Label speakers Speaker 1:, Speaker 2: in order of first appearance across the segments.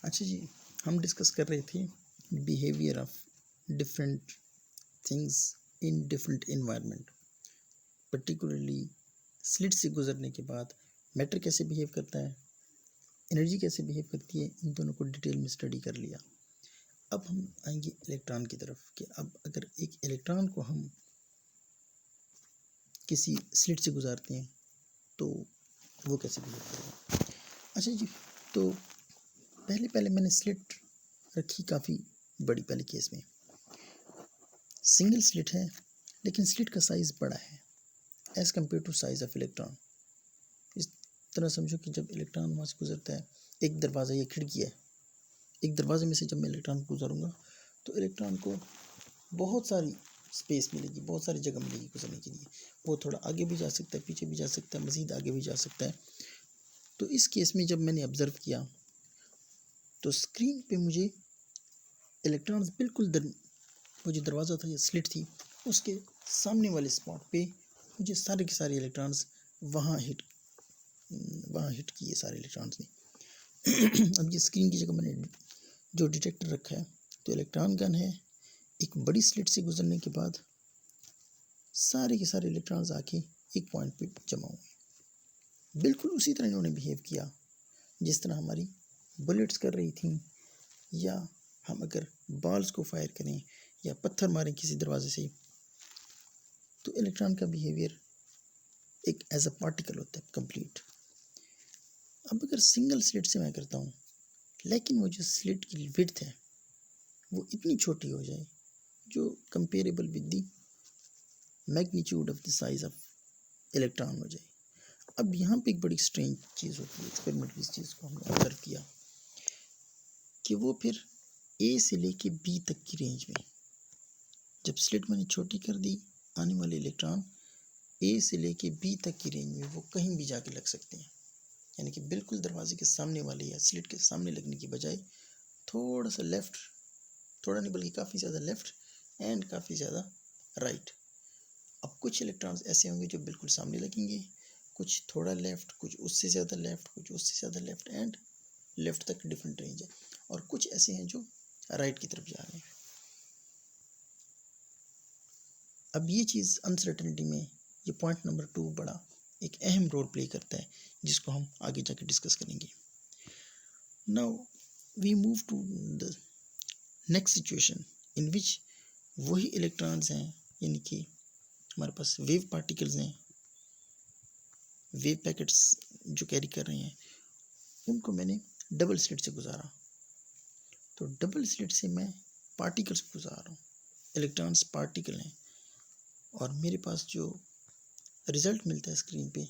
Speaker 1: अच्छा जी, हम डिस्कस कर रहे थे behaviour of different things in different environment, particularly slit से गुजरने के बाद मैटर कैसे बिहेव करता है, एनर्जी कैसे बिहेव करती है, इन दोनों को डिटेल में स्टडी कर लिया। अब हम आएंगे इलेक्ट्रॉन की तरफ कि अब अगर एक इलेक्ट्रॉन को हम किसी स्लिट से गुजारते हैं तो वो कैसे बिहेव करेगा। अच्छा जी, तो पहले मैंने स्लिट रखी काफ़ी बड़ी पहले केस में, सिंगल स्लिट है लेकिन स्लिट का साइज़ बड़ा है as compare to size of electron. इस तरह समझो कि जब इलेक्ट्रॉन वहाँ से गुजरता है, एक दरवाज़ा या खिड़की है, एक दरवाजे में से जब मैं इलेक्ट्रॉन को गुजारूंगा तो इलेक्ट्रॉन को बहुत सारी स्पेस मिलेगी, बहुत सारी जगह मिलेगी गुजरने के लिए। वो थोड़ा आगे भी जा सकता है, पीछे भी जा सकता है, मज़ीद आगे भी जा सकता है। तो इस केस में जब मैंने ऑब्ज़र्व किया तो स्क्रीन पे मुझे इलेक्ट्रॉन्स बिल्कुल वो जो दरवाज़ा था या स्लिट थी उसके सामने वाले स्पॉट पे मुझे सारे के सारे इलेक्ट्रॉन्स वहाँ हिट किए सारे इलेक्ट्रॉन्स ने। अब ये स्क्रीन की जगह मैंने जो डिटेक्टर रखा है तो इलेक्ट्रॉन गन है, एक बड़ी स्लिट से गुजरने के बाद सारे के सारे इलेक्ट्रॉन्स आके एक पॉइंट पे जमा हुए। बिल्कुल उसी तरह इन्होंने बिहेव किया जिस तरह हमारी बुलेट्स कर रही थी, या हम अगर बॉल्स को फायर करें या पत्थर मारें किसी दरवाजे से तो इलेक्ट्रॉन का बिहेवियर एक एज अ पार्टिकल होता है कंप्लीट। अब अगर सिंगल स्लिट से मैं करता हूँ लेकिन वो जो स्लिट की विड्थ है वो इतनी छोटी हो जाए जो comparable with the magnitude of the size of electron हो जाए। अब यहाँ पे एक बड़ी स्ट्रेंज चीज़ होती है, एक्सपेरिमेंट में इस चीज़ को हमने ऑब्जर्व किया कि वो फिर ए से लेके बी तक की रेंज में, जब स्लिट मैंने छोटी कर दी, आने वाले इलेक्ट्रॉन ए से लेके बी तक की रेंज में वो कहीं भी जाके लग सकते हैं। यानी कि बिल्कुल दरवाजे के सामने वाले या स्लिट के सामने लगने की बजाय थोड़ा सा लेफ़्ट, थोड़ा नहीं बल्कि काफ़ी ज़्यादा लेफ़्ट एंड काफ़ी ज़्यादा राइट। अब कुछ इलेक्ट्रॉन्स ऐसे होंगे जो बिल्कुल सामने लगेंगे, कुछ थोड़ा लेफ़्ट, कुछ उससे ज़्यादा लेफ़्ट, कुछ उससे ज़्यादा लेफ़्ट एंड लेफ़्ट तक डिफरेंट रेंज है, और कुछ ऐसे हैं जो राइट की तरफ जा रहे हैं। अब ये चीज़ अनसर्टेनिटी में ये पॉइंट नंबर 2 बड़ा एक अहम रोल प्ले करता है जिसको हम आगे जाके डिस्कस करेंगे। Now we move to the next situation in which वही इलेक्ट्रॉन्स हैं, यानी कि हमारे पास वेव पार्टिकल्स हैं, वेव पैकेट्स जो कैरी कर रहे हैं, उनको मैंने डबल स्लिट से गुजारा। तो डबल स्लिट से मैं पार्टिकल्स को गुजार रहा हूँ, इलेक्ट्रॉन्स पार्टिकल हैं, और मेरे पास जो रिजल्ट मिलता है स्क्रीन पे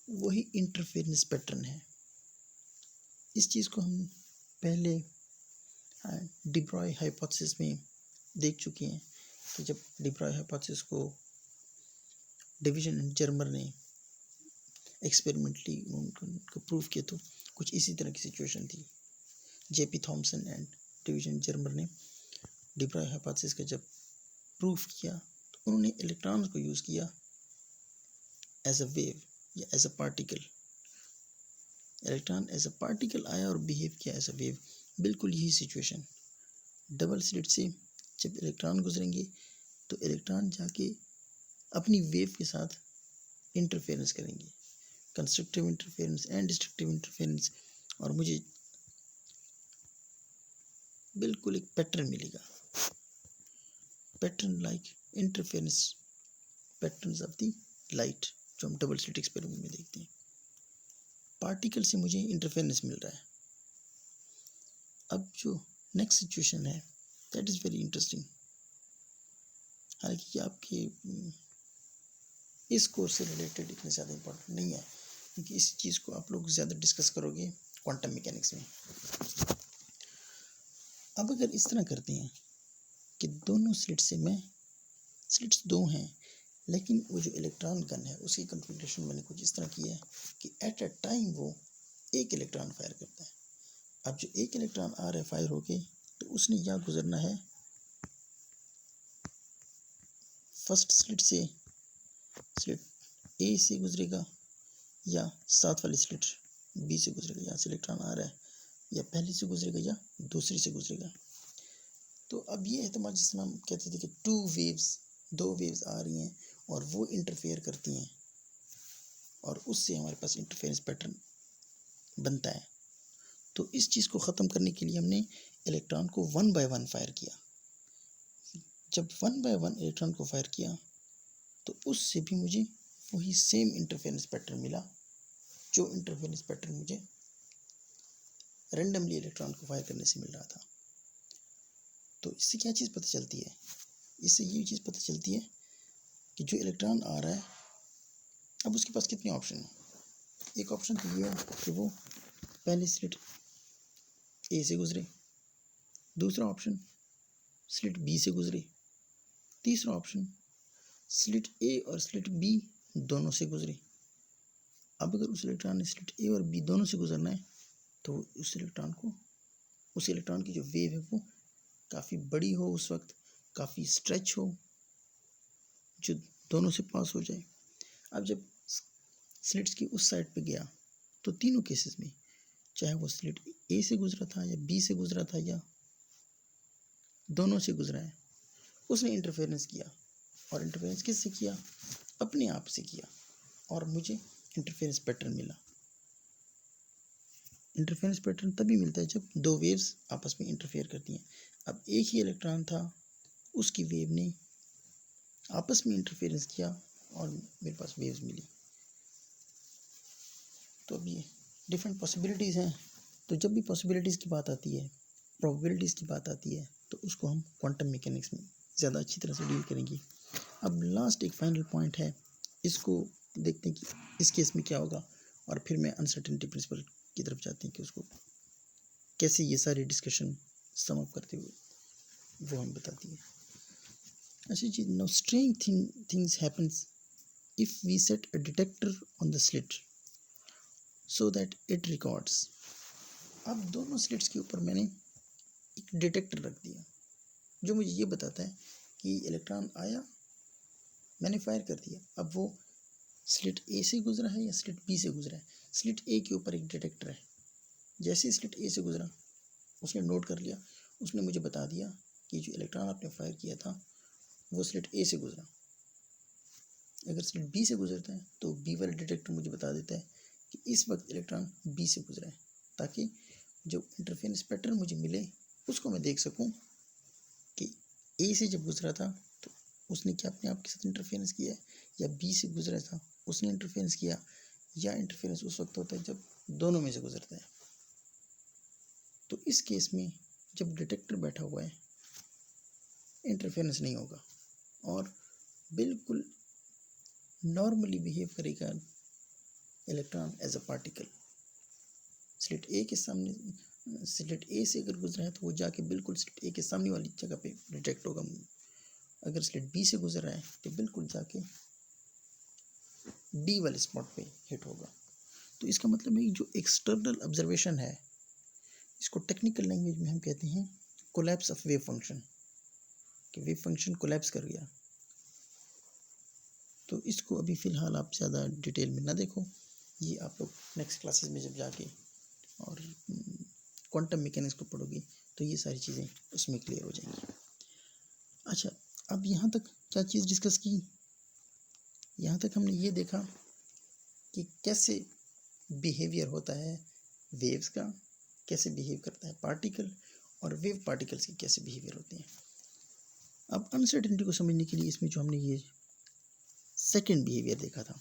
Speaker 1: वही इंटरफेरेंस पैटर्न है। इस चीज़ को हम पहले डी ब्रॉय हाइपोथेसिस में देख चुके हैं कि जब डी ब्रॉय हाइपोथेसिस को डिवीजन एंड जर्मर ने एक्सपेरिमेंटली उनको प्रूव किया तो कुछ इसी तरह की सिचुएशन थी। JP Thomson and division Germer ने डी ब्रॉय हाइपोथेसिस का जब प्रूफ किया तो उन्होंने इलेक्ट्रॉन को यूज़ किया एज अ वेव या as a particle. Electron as a particle आया और बिहेव किया एज अ वेव। बिल्कुल यही सिचुएशन, डबल स्लिट से जब इलेक्ट्रॉन गुजरेंगे तो इलेक्ट्रॉन जाके अपनी वेव के साथ इंटरफेरेंस करेंगे, constructive interference and destructive interference, और मुझे बिल्कुल एक पैटर्न मिलेगा, pattern like interference patterns of the light जो हम डबल स्लिट एक्सपेरिमेंट में देखते हैं। पार्टिकल से मुझे इंटरफेरेंस मिल रहा है। अब जो नेक्स्ट सिचुएशन है दैट इज़ वेरी इंटरेस्टिंग। हालांकि आपके इस कोर्स से रिलेटेड इतने ज़्यादा इम्पोर्टेंट नहीं है क्योंकि इस चीज़ को आप लोग ज़्यादा डिस्कस करोगे क्वांटम मैकेनिक्स में। अब अगर इस तरह करते हैं कि दोनों स्लिट से मैं, स्लिट्स दो हैं लेकिन वो जो इलेक्ट्रॉन गन है उसकी कन्फिग्रेशन मैंने कुछ इस तरह की है कि एट अ टाइम वो एक इलेक्ट्रॉन फायर करता है। अब जो एक इलेक्ट्रॉन आ रहा है फायर होके तो उसने या गुजरना है फर्स्ट स्लिट से, स्लिट ए से गुजरेगा, या साथ वाली स्लिट बी से गुजरेगा। यहाँ से इलेक्ट्रॉन आ रहा है, या पहली से गुजरेगा या दूसरी से गुजरेगा। तो अब ये एहतमाल जिसमें हम कहते थे कि दो वेव्स आ रही हैं और वो इंटरफेयर करती हैं और उससे हमारे पास इंटरफेरेंस पैटर्न बनता है। तो इस चीज़ को ख़त्म करने के लिए हमने इलेक्ट्रॉन को 1 बाय 1 फायर किया। जब 1 बाय 1 इलेक्ट्रॉन को फायर किया तो उससे भी मुझे वही सेम इंटरफेरेंस पैटर्न मिला, जो इंटरफेरेंस पैटर्न मुझे रैंडमली इलेक्ट्रॉन को फायर करने से मिल रहा था। तो इससे क्या चीज़ पता चलती है? इससे ये चीज़ पता चलती है कि जो इलेक्ट्रॉन आ रहा है, अब उसके पास कितने ऑप्शन हैं। एक ऑप्शन तो ये है कि वो पहले स्लिट ए से गुजरे, दूसरा ऑप्शन स्लिट बी से गुजरे, तीसरा ऑप्शन स्लिट ए और स्लिट बी दोनों से गुजरे। अब अगर उस इलेक्ट्रॉन ने स्लिट ए और बी दोनों से गुजरना है तो उस इलेक्ट्रॉन की जो वेव है वो काफ़ी बड़ी हो, उस वक्त काफ़ी स्ट्रेच हो, जो दोनों से पास हो जाए। अब जब स्लिट्स की उस साइड पे गया तो तीनों केसेस में, चाहे वो स्लिट ए से गुजरा था या बी से गुजरा था या दोनों से गुजरा है, उसने इंटरफेरेंस किया। और इंटरफेरेंस किससे किया? अपने आप से किया और मुझे इंटरफेरेंस पैटर्न मिला। इंटरफेरेंस पैटर्न तभी मिलता है जब दो वेव्स आपस में इंटरफेयर करती हैं। अब एक ही इलेक्ट्रॉन था, उसकी वेव ने आपस में इंटरफेरेंस किया और मेरे पास वेव्स मिली। तो अब ये डिफरेंट पॉसिबिलिटीज़ हैं। तो जब भी पॉसिबिलिटीज़ की बात आती है, प्रोबेबिलिटीज़ की बात आती है, तो उसको हम क्वांटम मैकेनिक्स में ज़्यादा अच्छी तरह से डील करेंगे। अब लास्ट एक फाइनल पॉइंट है, इसको देखते हैं कि इस केस में क्या होगा, और फिर मैं अनसर्टेनिटी प्रिंसिपल की तरफ जाते हैं कि उसको कैसे ये सारी डिस्कशन सम अप करते हुए वो हम बताती है। अच्छा जी, now strange things happens if we set a detector on the slit so that it records. अब दोनों स्लिट्स के ऊपर मैंने एक डिटेक्टर रख दिया जो मुझे ये बताता है कि इलेक्ट्रॉन आया, मैंने फायर कर दिया। अब वो स्लिट ए से गुजरा है या स्लिट बी से गुजरा है। स्लिट ए के ऊपर एक डिटेक्टर है, जैसे ही स्लिट ए से गुजरा उसने नोट कर लिया, उसने मुझे बता दिया कि जो इलेक्ट्रॉन आपने फायर किया था वो स्लिट ए से गुजरा। अगर स्लिट बी से गुजरता है तो बी वाला डिटेक्टर मुझे बता देता है कि इस वक्त इलेक्ट्रॉन बी से गुजरा है, ताकि जो इंटरफेरेंस पैटर्न मुझे मिले उसको मैं देख सकूं कि ए से जब गुजरा था तो उसने क्या अपने आप के साथ इंटरफेरेंस किया है, या बी से गुजरा था उसने इंटरफेरेंस किया, या इंटरफेरेंस उस वक्त होता है जब दोनों में से गुजरता है। तो इस केस में जब डिटेक्टर बैठा हुआ है इंटरफेरेंस नहीं होगा और बिल्कुल नॉर्मली बिहेव करेगा electron as a particle. Slit A के सामने, स्लिट ए से अगर गुजरा है तो वो जाके बिल्कुल स्लिट ए के सामने वाली जगह पे डिटेक्ट होगा। अगर स्लिट बी से गुजर रहा है तो बिल्कुल जाके बी वाले स्पॉट पे हिट होगा। तो इसका मतलब है कि जो एक्सटर्नल ऑब्जर्वेशन है, इसको टेक्निकल लैंग्वेज में हम कहते हैं कोलैप्स ऑफ वेव फंक्शन, कि वेव फंक्शन कोलैप्स कर गया। तो इसको अभी फ़िलहाल आप ज़्यादा डिटेल में ना देखो, ये आप लोग नेक्स्ट क्लासेस में जब जाके और क्वांटम मैकेनिक्स को पढ़ोगे तो ये सारी चीज़ें उसमें क्लियर हो जाएंगी। अच्छा, अब यहाँ तक क्या चीज़ डिस्कस की? यहाँ तक हमने ये देखा कि कैसे बिहेवियर होता है वेव्स का, कैसे बिहेव करता है पार्टिकल, और वेव पार्टिकल्स के कैसे बिहेवियर होते हैं। अब अनसर्टेनिटी को समझने के लिए इसमें जो हमने ये सेकंड बिहेवियर देखा था,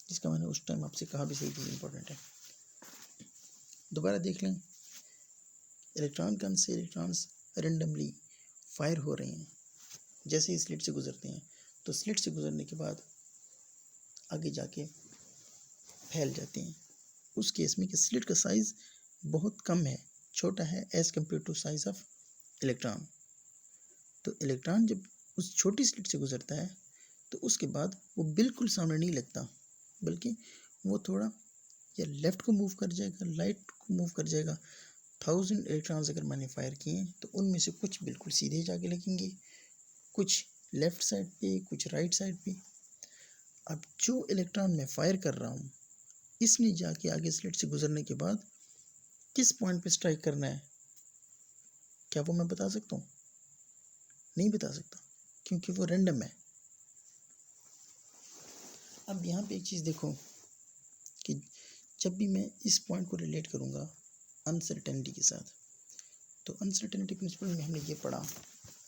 Speaker 1: जिसका मैंने उस टाइम आपसे कहा भी सही चीज़ इंपॉर्टेंट है, दोबारा देख लें। इलेक्ट्रॉन गन से इलेक्ट्रॉन्स रेंडमली फायर हो रहे हैं, जैसे ही स्लिट से गुजरते हैं तो स्लिट से गुजरने के बाद आगे जाके फैल जाते हैं। उस केस में कि स्लिट का साइज़ बहुत कम है, छोटा है as compare to size of electron. तो इलेक्ट्रॉन जब उस छोटी स्लिट से गुजरता है तो उसके बाद वो बिल्कुल सामने नहीं लगता, बल्कि वो थोड़ा या लेफ़्ट को मूव कर जाएगा, राइट को मूव कर जाएगा। 1000 इलेक्ट्रॉन्स अगर मैंने फायर किए हैं तो उनमें से कुछ बिल्कुल सीधे जाके लगेंगे, कुछ लेफ़्ट साइड पे, कुछ राइट साइड पे। अब जो इलेक्ट्रॉन मैं फायर कर रहा हूँ, इसने जाके आगे स्लिट से गुजरने के बाद किस पॉइंट पे स्ट्राइक करना है, क्या वो मैं बता सकता हूँ? नहीं बता सकता, क्योंकि वो रैंडम है। अब यहाँ पे एक चीज़ देखो कि जब भी मैं इस पॉइंट को रिलेट करूँगा अनसर्टेनिटी के साथ, तो अनसर्टेनिटी प्रिंसिपल में हमने ये पढ़ा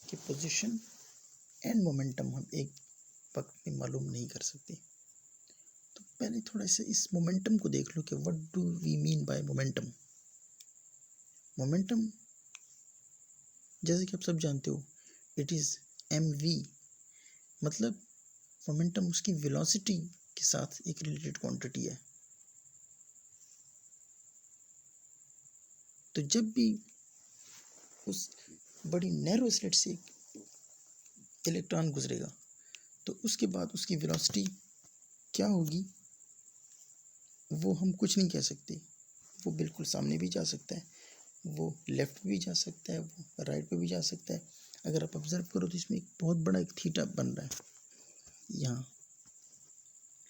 Speaker 1: कि पोजीशन एंड मोमेंटम हम एक वक्त में मालूम नहीं कर सकते। तो पहले थोड़ा सा इस मोमेंटम को देख लो कि what do we mean by momentum. Momentum जैसे कि आप सब जानते हो, इट इज़ mv, मतलब मोमेंटम उसकी वेलोसिटी के साथ एक रिलेटेड क्वांटिटी है। तो जब भी उस बड़ी नैरो स्लिट से इलेक्ट्रॉन गुजरेगा तो उसके बाद उसकी वेलोसिटी क्या होगी वो हम कुछ नहीं कह सकते। वो बिल्कुल सामने भी जा सकता है, वो लेफ्ट भी जा सकता है, वो राइट पे भी जा सकता है। अगर आप ऑब्जर्व करो तो इसमें एक बहुत बड़ा एक थीटा बन रहा है यहाँ,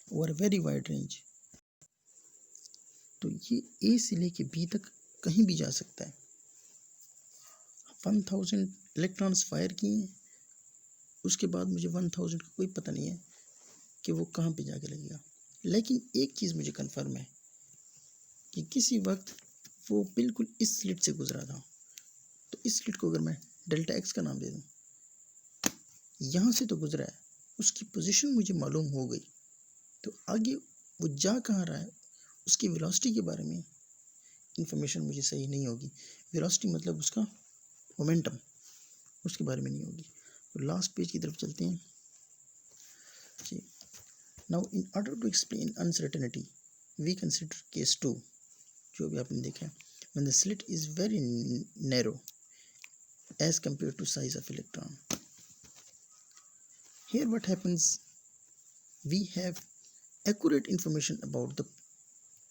Speaker 1: ओवर वेरी वाइड रेंज। तो ये ए से लेके बी तक कहीं भी जा सकता है। 1000 इलेक्ट्रॉन्स फायर किए हैं, उसके बाद मुझे 1000 का कोई पता नहीं है कि वो कहाँ पे जाके लगेगा। लेकिन एक चीज़ मुझे कन्फर्म है कि किसी वक्त वो बिल्कुल इस स्लिट से गुजरा था। तो इस स्लिट को अगर मैं डेल्टा एक्स का नाम दे दूँ, यहाँ से तो गुजरा है, उसकी पोजीशन मुझे मालूम हो गई, तो आगे वो जा कहाँ रहा है उसकी वेलोसिटी के बारे में इंफॉर्मेशन मुझे सही नहीं होगी। वेलोसिटी मतलब उसका मोमेंटम, उसके बारे में नहीं होगी। तो लास्ट पेज की तरफ चलते हैं जी। Now in order to explain uncertainty we consider case 2, जो भी आपने देखा है, when the slit is very narrow as compared to size of electron. Here what happens, we have accurate information about the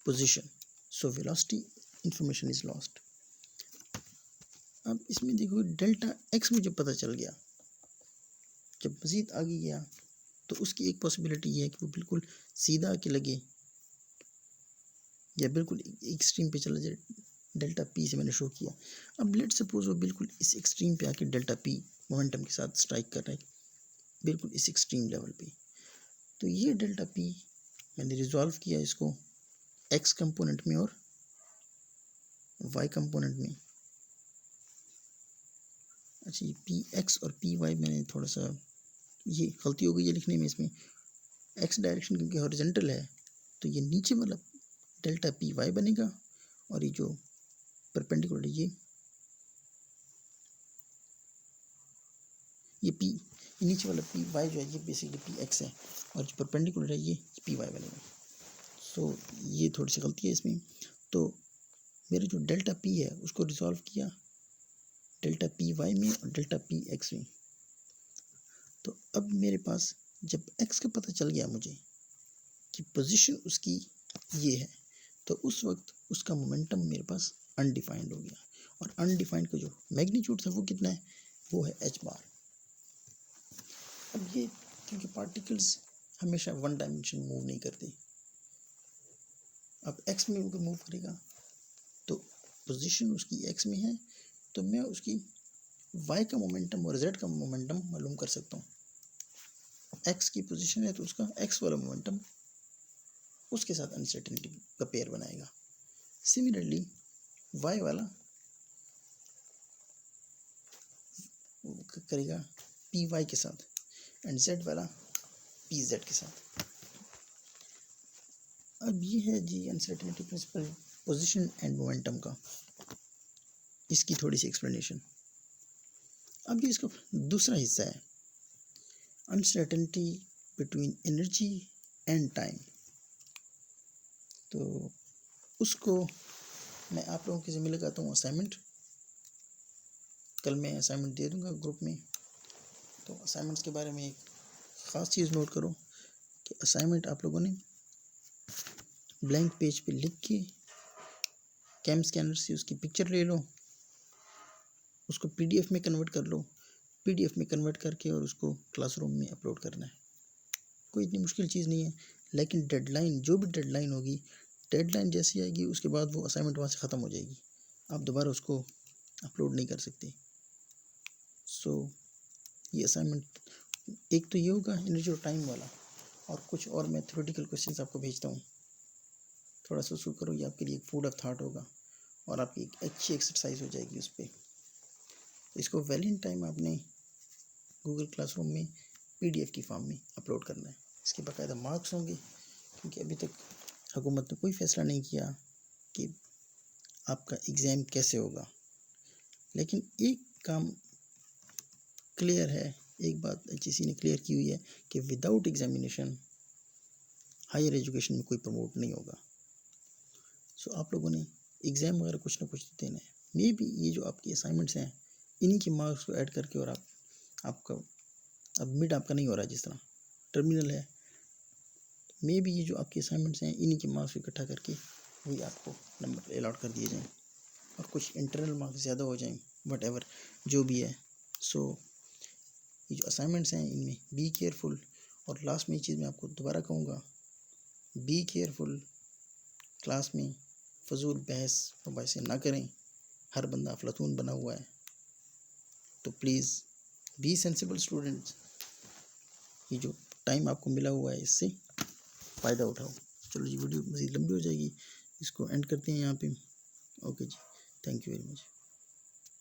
Speaker 1: position, so velocity information is lost. अब इसमें देखो delta x मुझे पता चल गया, जब मज़ीद आगे गया तो उसकी एक पॉसिबिलिटी ये है कि वो बिल्कुल सीधा आके लगे या बिल्कुल एक्सट्रीम पे चला जाए। डेल्टा पी से मैंने शो किया। अब लेट सपोज वो बिल्कुल इस एक्सट्रीम पे आके डेल्टा पी मोमेंटम के साथ स्ट्राइक कर रहा है, बिल्कुल इस एक्सट्रीम लेवल पे। तो ये डेल्टा पी मैंने रिजॉल्व किया इसको एक्स कंपोनेंट में और वाई कंपोनेंट में। अच्छा, ये पी एक्स और पी वाई मैंने थोड़ा सा ये गलती हो गई है लिखने में। इसमें एक्स डायरेक्शन क्योंकि हॉरिजॉन्टल है तो ये नीचे वाला डेल्टा पी वाई बनेगा और ये जो परपेंडिकुलर ये पी, ये नीचे वाला पी वाई जो है ये बेसिकली पी एक्स है और जो परपेंडिकुलर है ये पी वाई बनेगा। सो ये थोड़ी सी गलती है इसमें। तो मेरे जो डेल्टा पी है उसको रिजॉल्व किया डेल्टा पी वाई में और डेल्टा पी एक्स में। तो अब मेरे पास जब एक्स का पता चल गया मुझे कि पोजीशन उसकी ये है, तो उस वक्त उसका मोमेंटम मेरे पास अनडिफाइंड हो गया और अनडिफाइंड का जो मैग्नीट्यूड था वो कितना है, वो है एच बार। अब ये क्योंकि पार्टिकल्स हमेशा वन डायमेंशन मूव नहीं करते, अब एक्स में मूव करेगा तो पोजीशन उसकी एक्स में है, तो मैं उसकी वाई का मोमेंटम और जेड का मोमेंटम मालूम कर सकता हूँ। एक्स की पोजीशन है तो उसका एक्स वाला मोमेंटम उसके साथ अनसर्टेनिटी का पेयर बनाएगा। सिमिलरली वाई वाला करेगा पी वाई के साथ एंड जेड वाला पी जेड के साथ। अब ये है जी uncertainty principle position and momentum का, इसकी थोड़ी सी एक्सप्लेनेशन। अब ये इसका दूसरा हिस्सा है uncertainty between energy and time. तो उसको मैं आप लोगों के ज़िम्मे लगाता हूँ असाइनमेंट। कल मैं असाइनमेंट दे दूँगा ग्रुप में। तो असाइनमेंट्स के बारे में एक ख़ास चीज़ नोट करो कि असाइनमेंट आप लोगों ने ब्लैंक पेज पे लिख के कैम स्कैनर से उसकी पिक्चर ले लो, उसको पीडीएफ में कन्वर्ट कर लो, पीडीएफ में कन्वर्ट करके और उसको क्लासरूम में अपलोड करना है। कोई इतनी मुश्किल चीज़ नहीं है, लेकिन डेडलाइन जो भी डेडलाइन होगी, डेडलाइन जैसी आएगी उसके बाद वो असाइनमेंट वहाँ से ख़त्म हो जाएगी। आप दोबारा उसको अपलोड नहीं कर सकते। सो ये असाइनमेंट एक तो ये होगा इंडिविजुअल टाइम वाला, और कुछ और मैं थ्योरेटिकल क्वेश्चंस आपको भेजता हूँ। थोड़ा सा उसको करो, ये आपके लिए एक फूड ऑफ थॉट होगा और आपकी एक अच्छी एक्सरसाइज हो जाएगी उस पर। इसको वैलिड टाइम आपने गूगल क्लासरूम में PDF की फॉर्म में अपलोड करना है। इसके बाकायदा मार्क्स होंगे, क्योंकि अभी तक हुकूमत ने कोई फ़ैसला नहीं किया कि आपका एग्ज़ाम कैसे होगा। लेकिन एक काम क्लियर है, एक बात HEC ने क्लियर की हुई है कि विदाउट एग्जामिनेशन हायर एजुकेशन में कोई प्रमोट नहीं होगा। सो आप लोगों ने एग्ज़ाम वगैरह कुछ ना कुछ तो देना है। मे बी ये जो आपकी असाइनमेंट्स हैं, इन्हीं के मार्क्स को ऐड करके, और आपका अब मिड आपका नहीं हो रहा है, जिस तरह टर्मिनल है, मे बी ये जो आपके असाइनमेंट्स हैं इन्हीं के मार्क्स को इकट्ठा करके वही आपको नंबर अलॉट कर दिए जाएं, और कुछ इंटरनल मार्क्स ज़्यादा हो जाएं, वट एवर जो भी है। सो ये जो असाइनमेंट्स हैं इनमें बी केयरफुल। और लास्ट में ये चीज़ मैं आपको दोबारा कहूँगा, बी केयरफुल। क्लास में फजूल बहस मुबाहिसे ना करें, हर बंदा अफलातून बना हुआ है, तो प्लीज़ बी सेंसिबल स्टूडेंट्स। ये जो टाइम आपको मिला हुआ है इससे फ़ायदा उठाओ। चलो जी, वीडियो मज़ीद लंबी हो जाएगी, इसको एंड करते हैं यहाँ पे। ओके जी, थैंक यू वेरी मच।